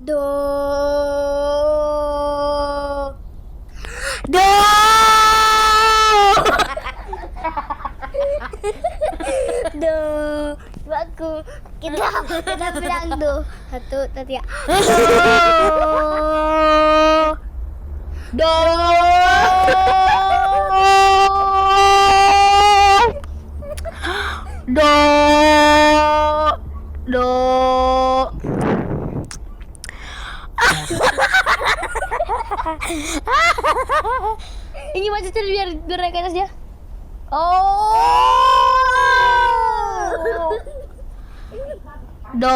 Do. Do. Do. Aku kita bilang do. Satu, tiga. Do. Do. Do. Ini macam tu biar naik ke atas dia. Oh. Do.